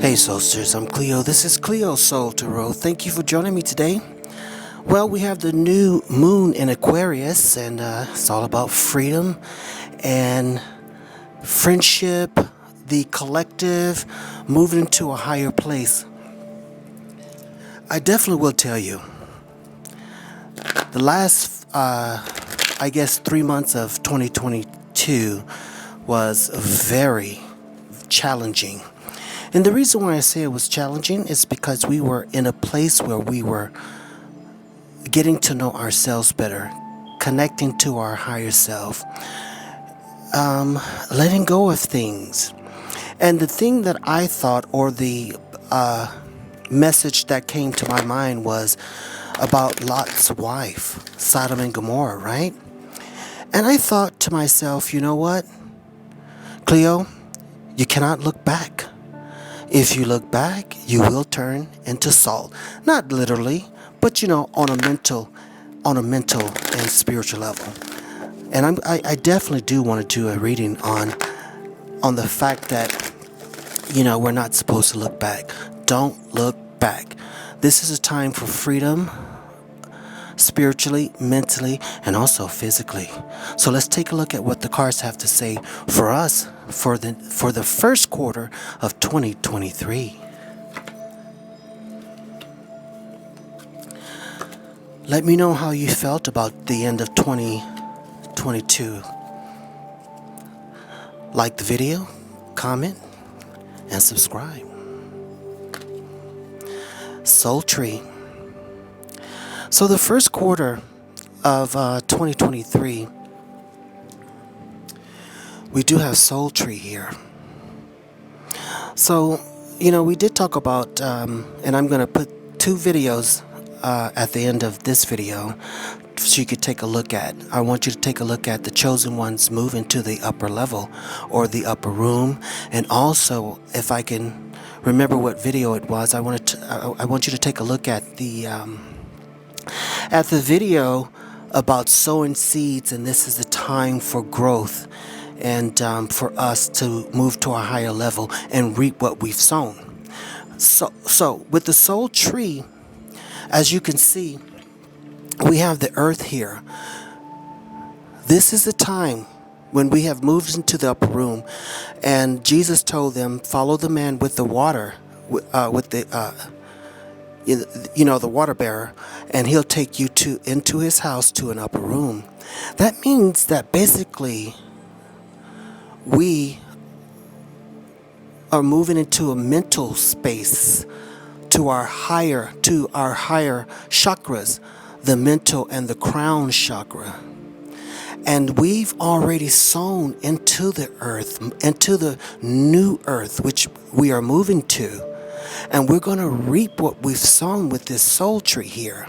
Hey Soulters, I'm Cleo. This is CleoSoulTarot. Thank you for joining me today. Well, we have the new moon in Aquarius, and it's all about freedom and friendship, the collective, moving into a higher place. I definitely will tell you, the last, 3 months of 2022 was very challenging. And the reason why I say it was challenging is because we were in a place where we were getting to know ourselves better, connecting to our higher self, letting go of things. And the thing that I thought, or the message that came to my mind, was about Lot's wife, Sodom and Gomorrah, right? And I thought to myself, you know what, Cleo, you cannot look back. If you look back, you will turn into salt. Not literally, but on a mental and spiritual level. And I definitely do want to do a reading on the fact that we're not supposed to look back. Don't look back. This is a time for freedom, spiritually, mentally, and also physically. So let's take a look at what the cards have to say for us for the first quarter of 2023. Let me know how you felt about the end of 2022. Like the video, comment, and subscribe. Soul Tree. So the first quarter of 2023, we do have Soul Tree here. So, we did talk about, and I'm going to put 2 videos at the end of this video so you could take a look at. I want you to take a look at the chosen ones move into the upper level or the upper room. And also, if I can remember what video it was, I want you to take a look at the video about sowing seeds, and this is the time for growth and for us to move to a higher level and reap what we've sown. So with the soul tree, as you can see, we have the earth here. This is the time when we have moved into the upper room, and Jesus told them, follow the man with the water, with the the water bearer, and he'll take you into his house to an upper room. That means that basically we are moving into a mental space to our higher chakras, the mental and the crown chakra. And we've already sown into the earth, into the new earth, which we are moving to. And we're going to reap what we've sown with this soul tree here.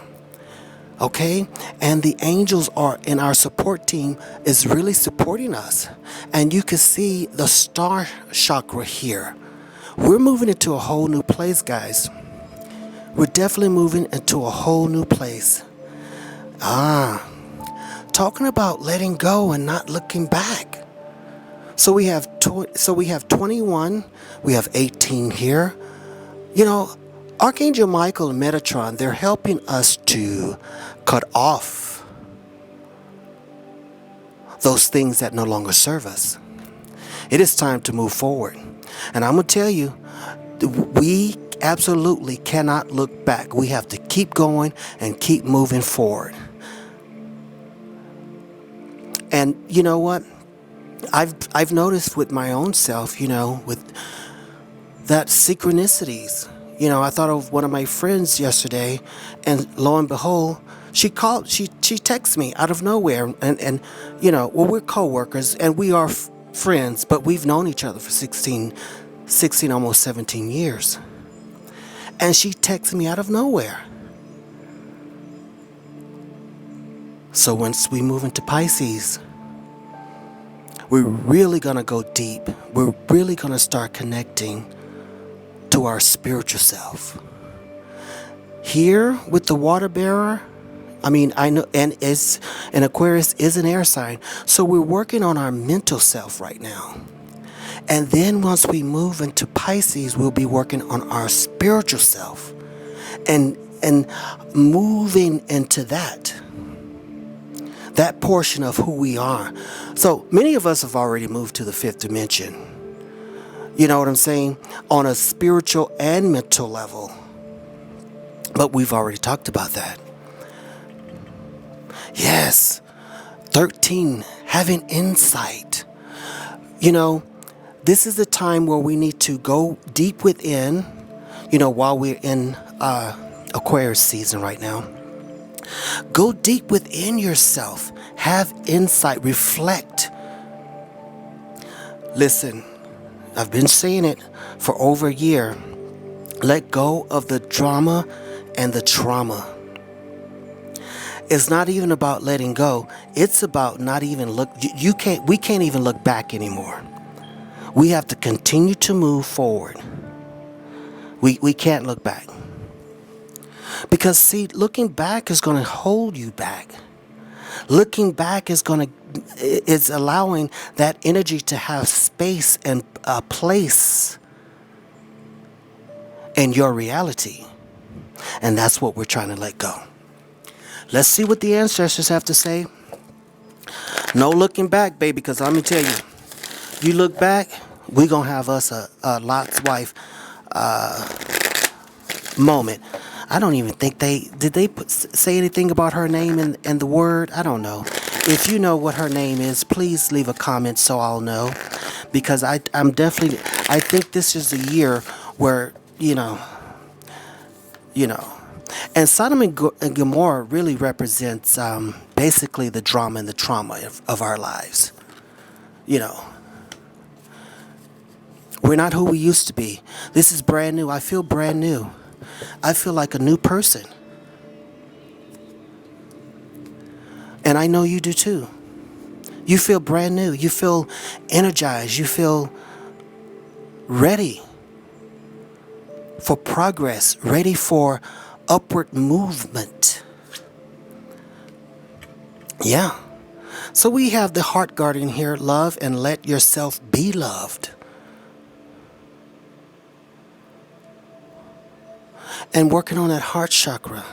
Okay? And the angels are in our support team is really supporting us. And you can see the star chakra here. We're moving into a whole new place, guys. We're definitely moving into a whole new place. Talking about letting go and not looking back. So we have 21, we have 18 here. Archangel Michael and Metatron, they're helping us to cut off those things that no longer serve us. It is time to move forward. And I'm going to tell you, we absolutely cannot look back. We have to keep going and keep moving forward. And you know what? I've noticed with my own self, with that synchronicities. I thought of one of my friends yesterday, and lo and behold, she texted me out of nowhere, and we're co-workers and we are friends, but we've known each other for 16, almost 17 years. And she texted me out of nowhere. So once we move into Pisces, we're really going to go deep. We're really going to start connecting to our spiritual self. Here with the water bearer, I know, and Aquarius is an air sign. So we're working on our mental self right now. And then once we move into Pisces, we'll be working on our spiritual self and moving into that portion of who we are. So many of us have already moved to the fifth dimension. You know what I'm saying? On a spiritual and mental level. But we've already talked about that. Yes. 13, having insight. You know, this is the time where we need to go deep within, while we're in Aquarius season right now. Go deep within yourself. Have insight. Reflect. Listen, I've been saying it for over a year. Let go of the drama and the trauma. It's not even about letting go. It's about not even we can't even look back anymore. We have to continue to move forward. We can't look back. Because see, looking back is going to hold you back. Looking back is allowing that energy to have space and a place in your reality. And that's what we're trying to let go. Let's see what the ancestors have to say. No looking back, baby, because I'm going to tell you, you look back, we're going to have us a Lot's wife moment. I don't even think did they say anything about her name in the word? I don't know. If you know what her name is, please leave a comment so I'll know. Because I think this is the year where, and Sodom and Gomorrah really represents basically the drama and the trauma of our lives. We're not who we used to be. This is brand new. I feel brand new. I feel like a new person. And I know you do too. You feel brand new. You feel energized. You feel ready for progress, ready for upward movement. Yeah. So we have the heart guardian here, love and let yourself be loved. And working on that heart chakra.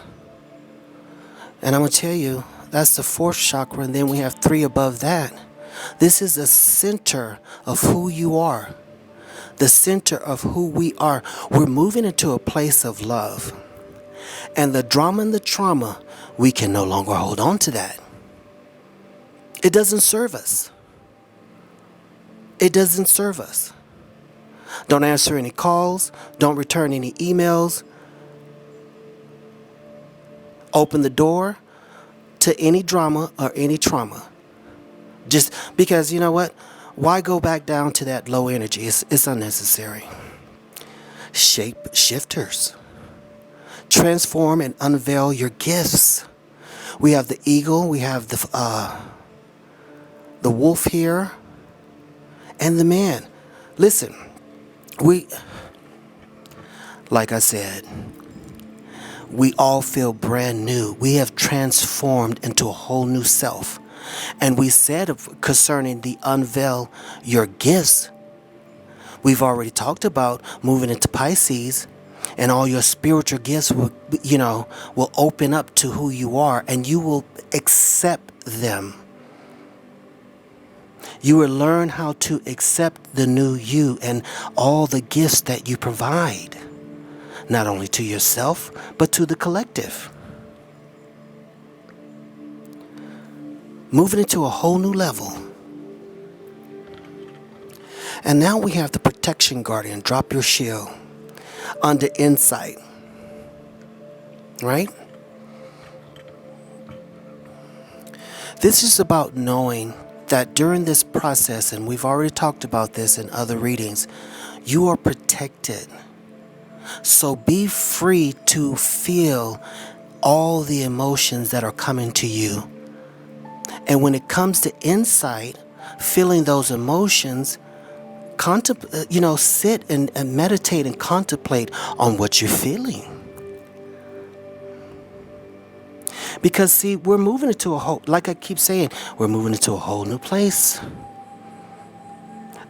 And I'm going to tell you, that's the fourth chakra, and then we have 3 above that. This is the center of who you are. The center of who we are. We're moving into a place of love. And the drama and the trauma, we can no longer hold on to that. It doesn't serve us. It doesn't serve us. Don't answer any calls. Don't return any emails. Open the door to any drama or any trauma. Just because, you know what? Why go back down to that low energy? It's unnecessary. Shape shifters. Transform and unveil your gifts. We have the eagle. We have the wolf here. And the man. Listen. Like I said, we all feel brand new. We have transformed into a whole new self. And we said concerning the unveil your gifts, we've already talked about moving into Pisces, and all your spiritual gifts will open up to who you are, and you will accept them. You will learn how to accept the new you and all the gifts that you provide. Not only to yourself, but to the collective. Moving into a whole new level. And now we have the protection guardian. Drop your shield. Under insight. Right? This is about knowing that during this process, and we've already talked about this in other readings, you are protected. So be free to feel all the emotions that are coming to you. And when it comes to insight, feeling those emotions, sit and meditate and contemplate on what you're feeling. Because see, we're moving into like I keep saying, we're moving into a whole new place.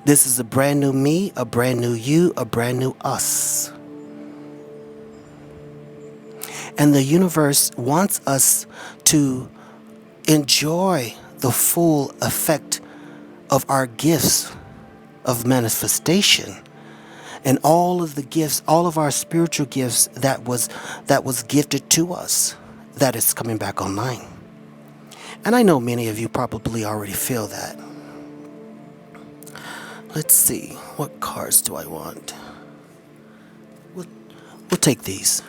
This is a brand new me, a brand new you, a brand new us. And the universe wants us to enjoy the full effect of our gifts of manifestation and all of the gifts, all of our spiritual gifts that was gifted to us, that is coming back online. And I know many of you probably already feel that. Let's see, what cards do I want? We'll take these.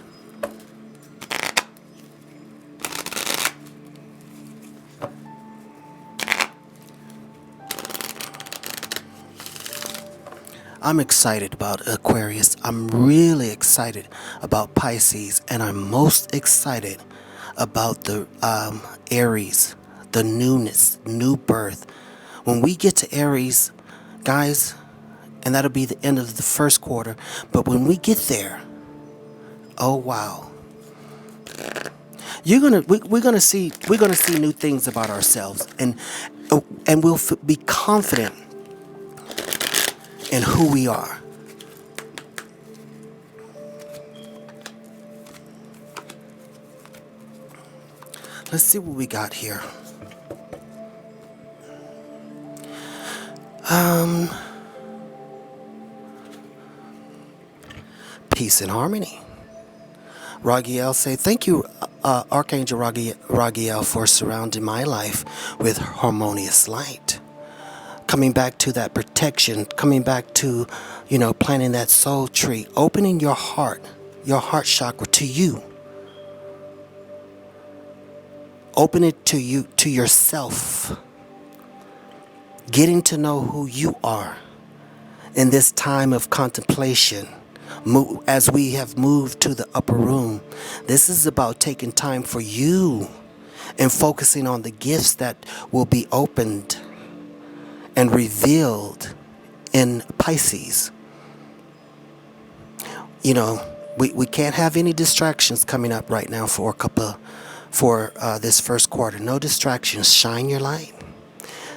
I'm excited about Aquarius. I'm really excited about Pisces. And I'm most excited about the Aries, the newness, new birth. When we get to Aries, guys, and that'll be the end of the first quarter. But when we get there, oh wow, we're gonna see new things about ourselves, and we'll be confident in who we are. Let's see what we got here. Peace and harmony. Ragiel say, thank you, Archangel Ragiel, for surrounding my life with harmonious light. Coming back to that protection, coming back to, planting that soul tree, opening your heart chakra to you. Open it to you, to yourself. Getting to know who you are in this time of contemplation. As we have moved to the upper room, this is about taking time for you and focusing on the gifts that will be opened and revealed in Pisces. We can't have any distractions coming up right now for this first quarter. No distractions. Shine your light.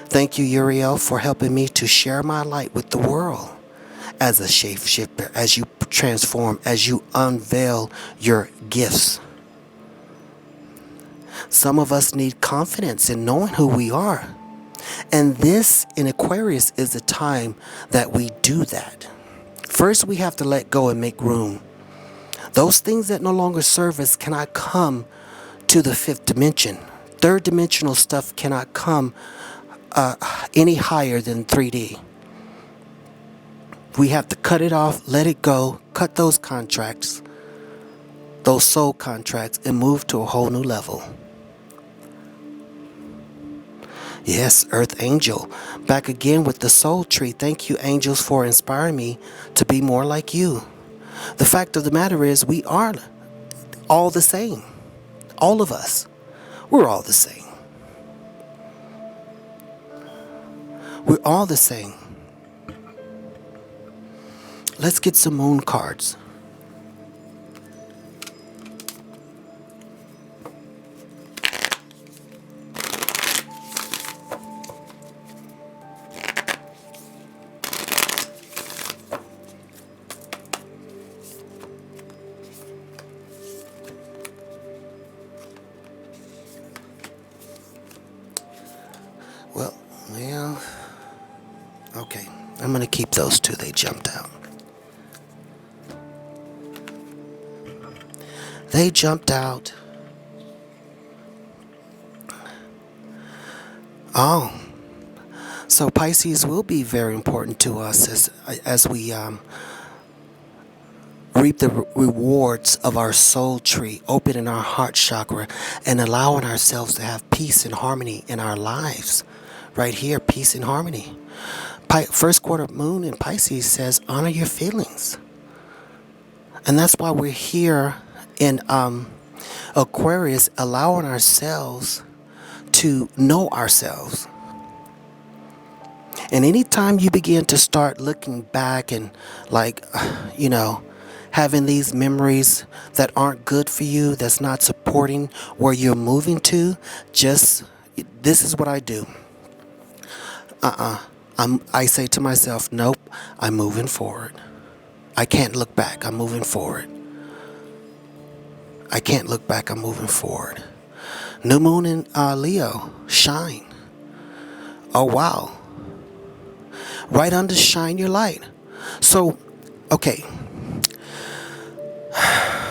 Thank you, Uriel, for helping me to share my light with the world as a shapeshifter, as you transform, as you unveil your gifts. Some of us need confidence in knowing who we are. And this in Aquarius is the time that we do that. First, we have to let go and make room. Those things that no longer serve us cannot come to the fifth dimension. Third dimensional stuff cannot come any higher than 3D. We have to cut it off, let it go, cut those contracts, those soul contracts, and move to a whole new level. Yes, Earth Angel, back again with the soul tree. Thank you, angels, for inspiring me to be more like you. The fact of the matter is, we are all the same. All of us. We're all the same. We're all the same. Let's get some moon cards. Well, okay. I'm going to keep those two. They jumped out. They jumped out. Oh. So Pisces will be very important to us as we reap the rewards of our soul tree, opening our heart chakra and allowing ourselves to have peace and harmony in our lives. Right here, peace and harmony. First quarter moon in Pisces says, honor your feelings. And that's why we're here in Aquarius, allowing ourselves to know ourselves. And anytime you begin to start looking back and having these memories that aren't good for you, that's not supporting where you're moving to, this is what I do. I say to myself, nope, I'm moving forward. I can't look back. I'm moving forward. I can't look back. I'm moving forward. New moon in Leo, shine. Oh, wow. Right under shine your light. So, okay.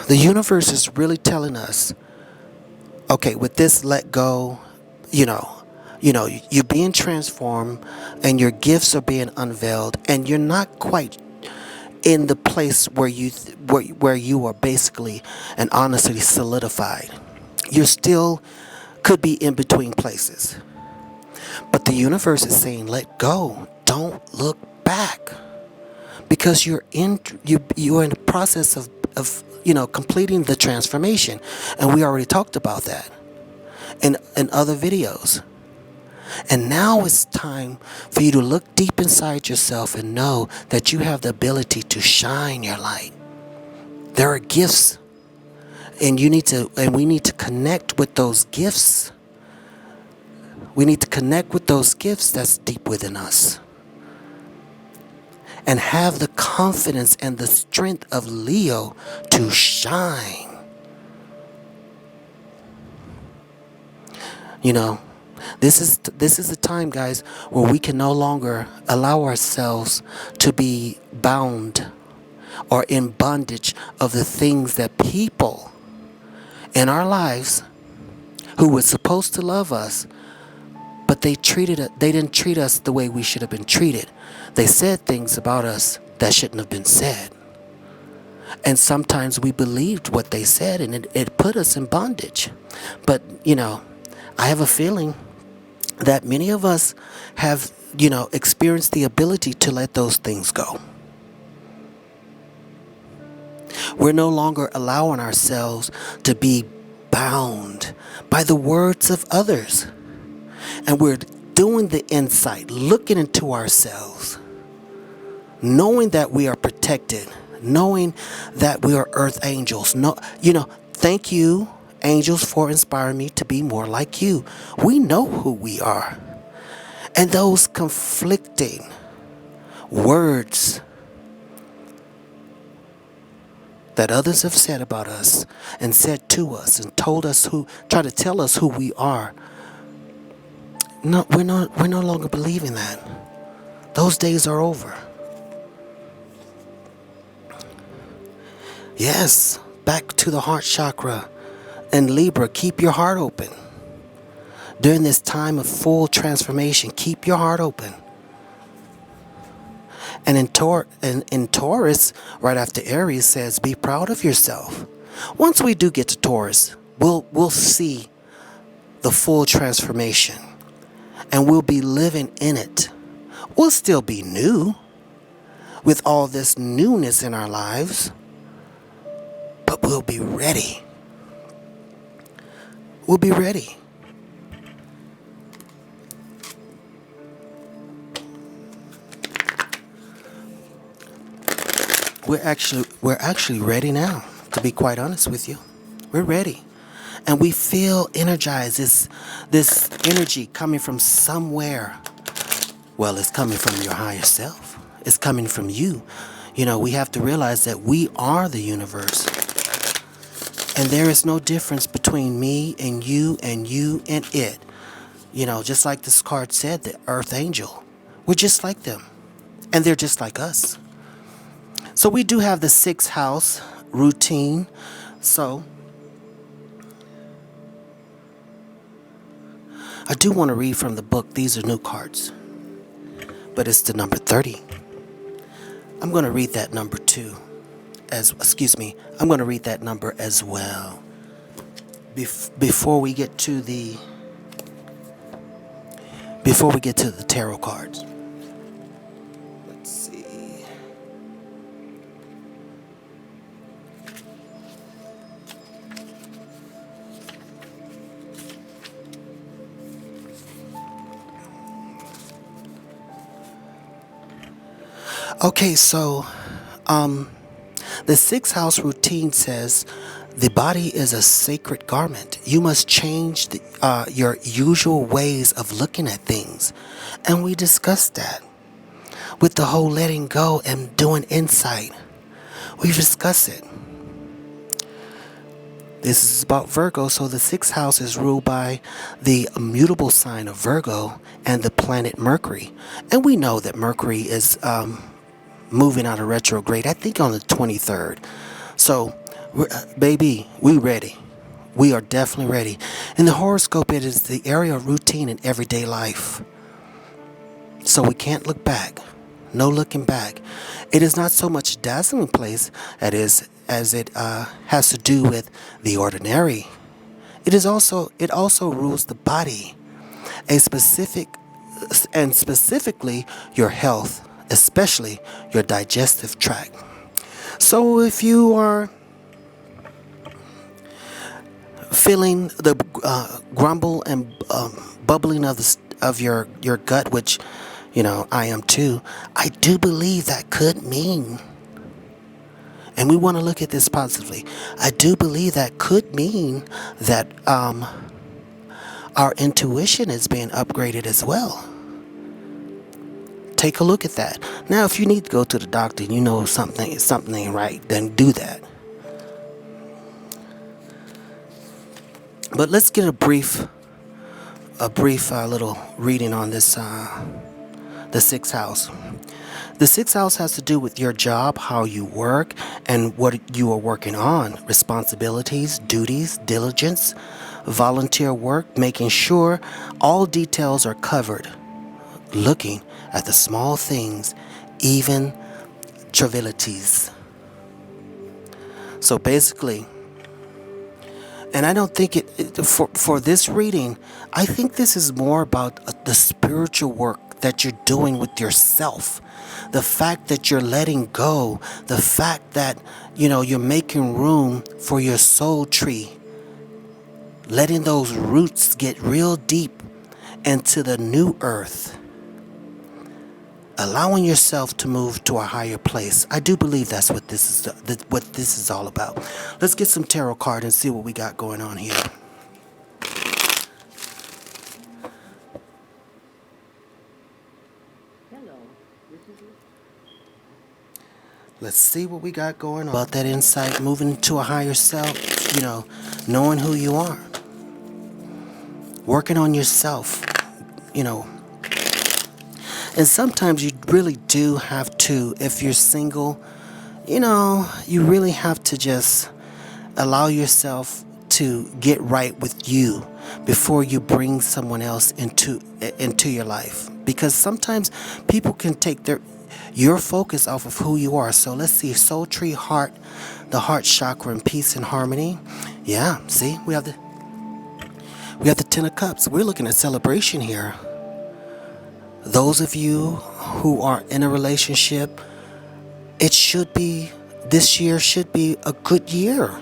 The universe is really telling us, okay, with this let go, you know, you're being transformed and your gifts are being unveiled and you're not quite in the place where where you are basically and honestly solidified. You still could be in between places. But the universe is saying, let go. Don't look back. Because you're in the process of completing the transformation. And we already talked about that in other videos. And now it's time for you to look deep inside yourself and know that you have the ability to shine your light. There are gifts, and we need to connect with those gifts. We need to connect with those gifts that's deep within us. And have the confidence and the strength of Leo to shine. This is the time, guys, where we can no longer allow ourselves to be bound or in bondage of the things that people in our lives who were supposed to love us, but they didn't treat us the way we should have been treated. They said things about us that shouldn't have been said. And sometimes we believed what they said, and it put us in bondage. But, I have a feeling that many of us have, experienced the ability to let those things go. We're no longer allowing ourselves to be bound by the words of others. And we're doing the insight, looking into ourselves, knowing that we are protected, knowing that we are earth angels. Thank you, angels, for inspiring me to be more like you. We know who we are. And those conflicting words that others have said about us and said to us and try to tell us who we are. No, we're no longer believing that. Those days are over. Yes, back to the heart chakra. And Libra, keep your heart open. During this time of full transformation, keep your heart open. And in Taurus, right after Aries, says, be proud of yourself. Once we do get to Taurus, we'll see the full transformation. And we'll be living in it. We'll still be new with all this newness in our lives, but we'll be ready. We'll be ready. We're actually ready now, to be quite honest with you. We're ready. And we feel energized. This energy coming from somewhere. Well, it's coming from your higher self. It's coming from you. We have to realize that we are the universe. And there is no difference between me and you and it. Just like this card said, the earth angel. We're just like them. And they're just like us. So we do have the 6th house routine. So I do want to read from the book. These are new cards. But it's the number 30. I'm going to read that number too. I'm going to read that number as well. Before we get to the tarot cards. Let's see. Okay, so the 6th house routine says the body is a sacred garment. You must change your usual ways of looking at things. And we discussed that. with the whole letting go and doing insight. We've discussed it. This is about Virgo, so the 6th house is ruled by the immutable sign of Virgo and the planet Mercury. And we know that Mercury is moving out of retrograde, I think on the 23rd. So, baby, we ready. We are definitely ready. In the horoscope, it is the area of routine in everyday life. So we can't look back. No looking back. It is not so much a dazzling place as it has to do with the ordinary. It also rules the body, specifically your health, especially your digestive tract. So if you are feeling the grumble and bubbling of your gut, which I am too, I do believe that could mean, and we want to look at this positively, I do believe that could mean that our intuition is being upgraded as well. Take a look at that. Now, if you need to go to the doctor and you know something ain't right, then do that. But let's get a brief little reading on this, the 6th house. The 6th house has to do with your job, how you work, and what you are working on. Responsibilities, duties, diligence, volunteer work, making sure all details are covered. Looking at the small things, even trivialities. So basically, and I don't think for this reading, I think this is more about the spiritual work that you're doing with yourself. The fact that you're letting go, the fact that, you're making room for your soul tree, letting those roots get real deep into the new earth, allowing yourself to move to a higher place. I do believe that's what this is all about. Let's get some tarot card and see what we got going on here. Let's see what we got going on. About that insight, moving to a higher self, knowing who you are. Working on yourself, And sometimes you really do have to, if you're single, you really have to just allow yourself to get right with you before you bring someone else into your life. Because sometimes people can take your focus off of who you are. So let's see, soul tree, heart, the heart chakra, and peace and harmony. Yeah, see, we have the 10 of Cups. We're looking at celebration here. Those of you who are in a relationship, this year should be a good year.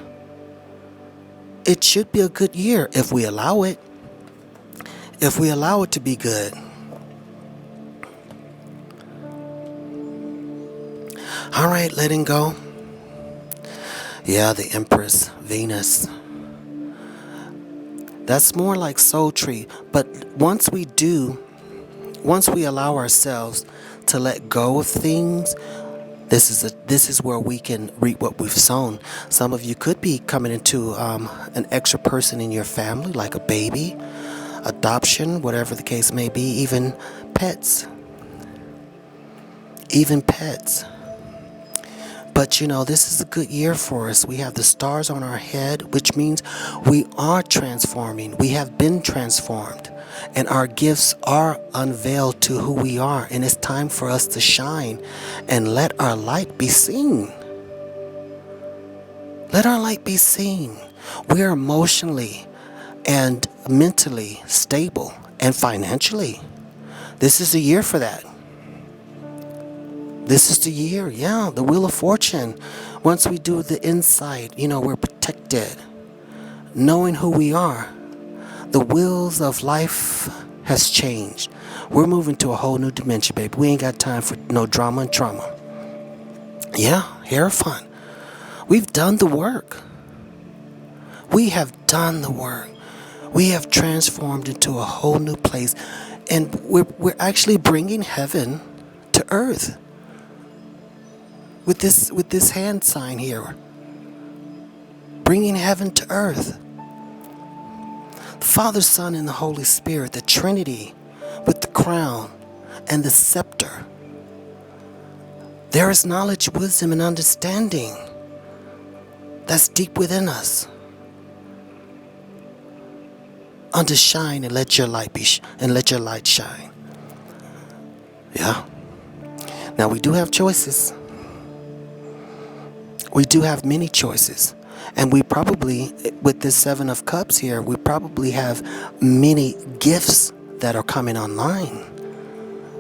It should be a good year if we allow it. If we allow it to be good. All right, letting go. Yeah, the Empress, Venus. That's more like soul tree. But once we allow ourselves to let go of things, this is where we can reap what we've sown. Some of you could be coming into an extra person in your family, like a baby, adoption, whatever the case may be, even pets. But this is a good year for us. We have the stars on our head, which means we are transforming. We have been transformed. And our gifts are unveiled to who we are. And it's time for us to shine and let our light be seen. Let our light be seen. We are emotionally and mentally stable and financially. This is the year for that. This is the year, yeah, the Wheel of Fortune. Once we do the insight, we're protected. Knowing who we are. The wheels of life has changed. We're moving to a whole new dimension, baby. We ain't got time for no drama and trauma. Yeah, hair fun. We've done the work. We have done the work. We have transformed into a whole new place. And we're actually bringing heaven to earth with this hand sign here, bringing heaven to earth. The Father, Son, and the Holy Spirit, the Trinity with the crown and the scepter. There is knowledge, wisdom, and understanding that's deep within us. Unto shine and let your light let your light shine. Yeah. Now we do have choices. We do have many choices. And we probably, with this Seven of Cups here, we probably have many gifts that are coming online.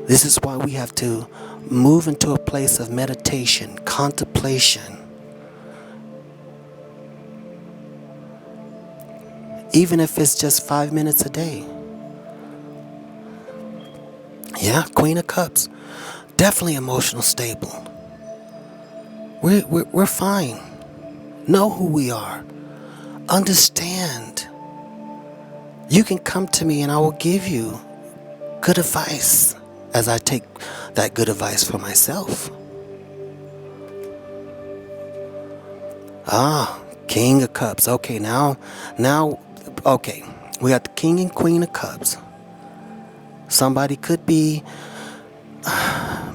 This is why we have to move into a place of meditation, contemplation. Even if it's just 5 minutes a day. Yeah, Queen of Cups. Definitely emotional stable. We're fine. Know who we are. Understand. You can come to me and I will give you good advice as I take that good advice for myself. King of Cups. Okay, now, okay. We got the King and Queen of Cups. Somebody could be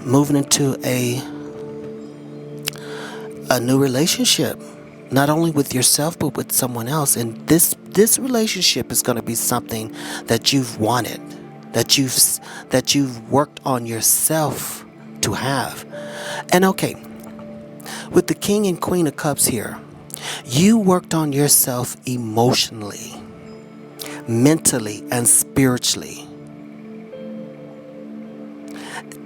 moving into a new relationship, not only with yourself but with someone else. And this relationship is going to be something that you've wanted, that you've worked on yourself to have. And okay, with the King and Queen of Cups here, you worked on yourself emotionally, mentally, and spiritually.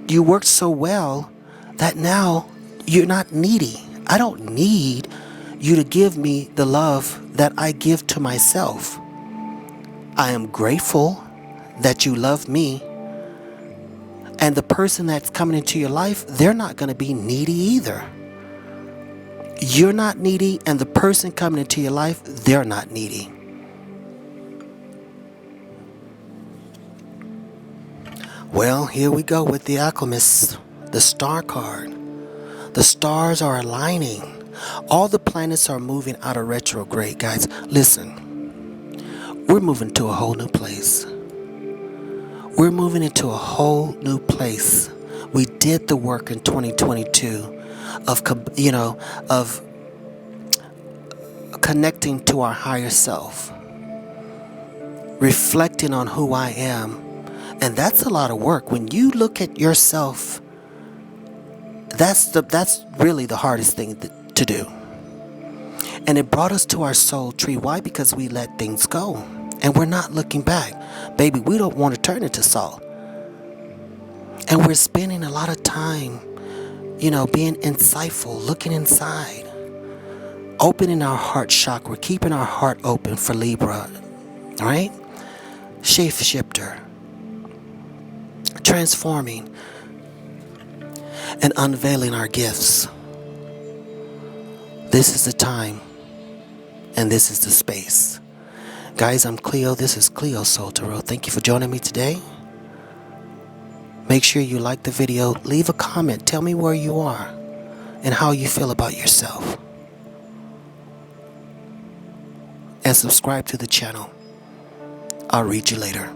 You worked so well that now you're not needy. I don't need you to give me the love that I give to myself. I am grateful that you love me. And the person that's coming into your life, they're not going to be needy either. You're not needy, and the person coming into your life, they're not needy. Well, here we go with the Alchemist, the Star card. The stars are aligning. All the planets are moving out of retrograde, guys. Listen, we're moving to a whole new place. We're moving into a whole new place. We did the work in 2022 of connecting to our higher self, reflecting on who I am. And that's a lot of work. When you look at yourself, that's really the hardest thing to do. And it brought us to our soul tree. Why? Because we let things go. And we're not looking back. Baby, we don't want to turn into salt. And we're spending a lot of time, being insightful, looking inside, opening our heart chakra, keeping our heart open for Libra, all right? Shapeshifter, transforming, and unveiling our gifts. This is the time, and this is the space. Guys, I'm Cleo. This is CleoSoulTarot. Thank you for joining me today. Make sure you like the video. Leave a comment. Tell me where you are and how you feel about yourself. And subscribe to the channel. I'll read you later.